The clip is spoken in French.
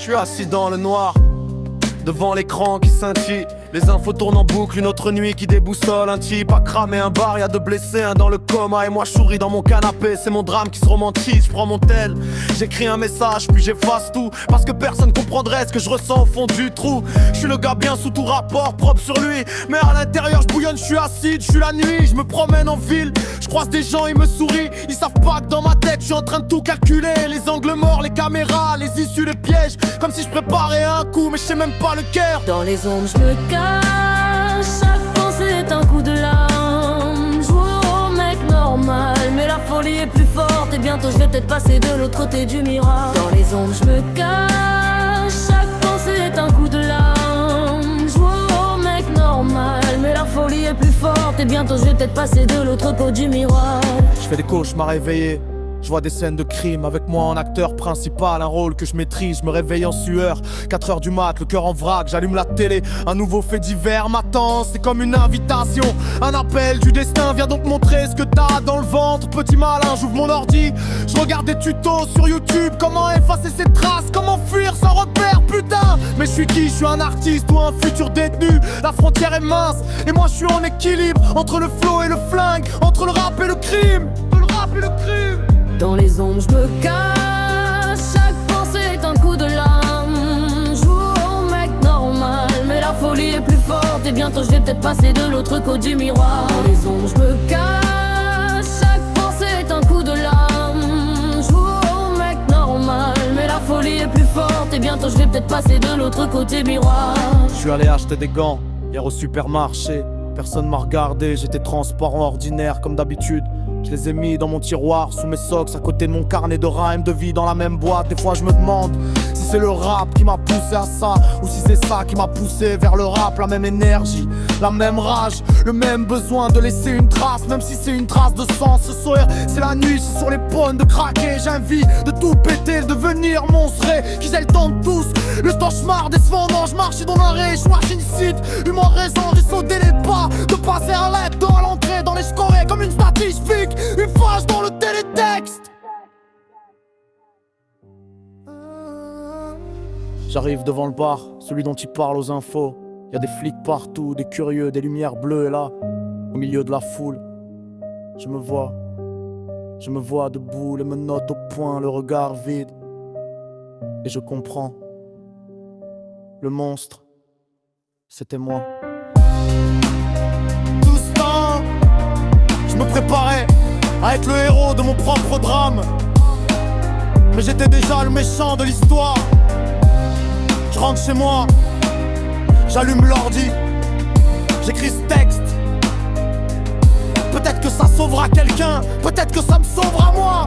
suis assis dans le noir, devant l'écran qui scintille. Les infos tournent en boucle, une autre nuit qui déboussole. Un type a cramé un bar, y'a 2 blessés, un dans le coma. Et moi je souris dans mon canapé, c'est mon drame qui se romantise. Je prends mon tel, j'écris un message, puis j'efface tout, parce que personne comprendrait ce que je ressens au fond du trou. Je suis le gars bien sous tout rapport, propre sur lui, mais à l'intérieur je bouillonne, je suis acide, je suis la nuit. Je me promène en ville, je croise des gens, ils me sourient. Ils savent pas que dans ma tête je suis en train de tout calculer. Les angles morts, les caméras, les issues, les pièges. Comme si je préparais un coup, mais je sais même pas lequel. Dans les ombres je me cache, chaque pensée est un coup de lame. Je vois au mec normal, mais la folie est plus forte. Et bientôt je vais peut-être passer de l'autre côté du miroir. Dans les ombres je me cache, chaque pensée est un coup de lame. Je vois au mec normal, mais la folie est plus forte. Et bientôt je vais peut-être passer de l'autre côté du miroir. Je fais des cauchemars réveillés, je vois des scènes de crime avec moi en acteur principal, un rôle que je maîtrise. Je me réveille en sueur, 4h du mat, le cœur en vrac, j'allume la télé. Un nouveau fait divers m'attend, c'est comme une invitation, un appel du destin. Viens donc montrer ce que t'as dans le ventre, petit malin. J'ouvre mon ordi, je regarde des tutos sur YouTube. Comment effacer ses traces, comment fuir sans repère, putain. Mais je suis qui? Je suis un artiste ou un futur détenu? La frontière est mince, et moi je suis en équilibre entre le flow et le flingue, entre le rap et le crime, Dans les ombres je me cache, chaque pensée est un coup de lame. Je joue au mec normal, mais la folie est plus forte. Et bientôt je vais peut-être passer de l'autre côté du miroir. Dans les ombres je me cache, chaque pensée est un coup de lame. Je joue au mec normal, mais la folie est plus forte. Et bientôt je vais peut-être passer de l'autre côté du miroir. Je suis allé acheter des gants hier au supermarché. Personne m'a regardé, j'étais transparent, ordinaire comme d'habitude. Je les ai mis dans mon tiroir, sous mes socks, à côté de mon carnet de rhymes, de vie dans la même boîte. Des fois je me demande si c'est le rap qui m'a poussé à ça, ou si c'est ça qui m'a poussé vers le rap. La même énergie, la même rage, le même besoin de laisser une trace, même si c'est une trace de sang. Ce soir c'est la nuit, je suis sur les pônes de craquer. J'ai envie de tout péter, de devenir monstré, qu'ils aient le temps de tous. Le cauchemar décevant, je marche dans l'arrêt, je machine site. Humour raison, j'ai sauté les pas, de passer un lettre dans l'entrée, dans les scorés comme une statistique. Une page dans le télétexte. J'arrive devant le bar, celui dont il parle aux infos. Y'a des flics partout, des curieux, des lumières bleues. Et là, au milieu de la foule, je me vois debout, les menottes au poing, le regard vide. Et je comprends, le monstre, c'était moi. Tout ce temps, je me préparais à être le héros de mon propre drame, mais j'étais déjà le méchant de l'histoire. Je rentre chez moi, j'allume l'ordi, j'écris ce texte. Peut-être que ça sauvera quelqu'un, peut-être que ça me sauvera moi.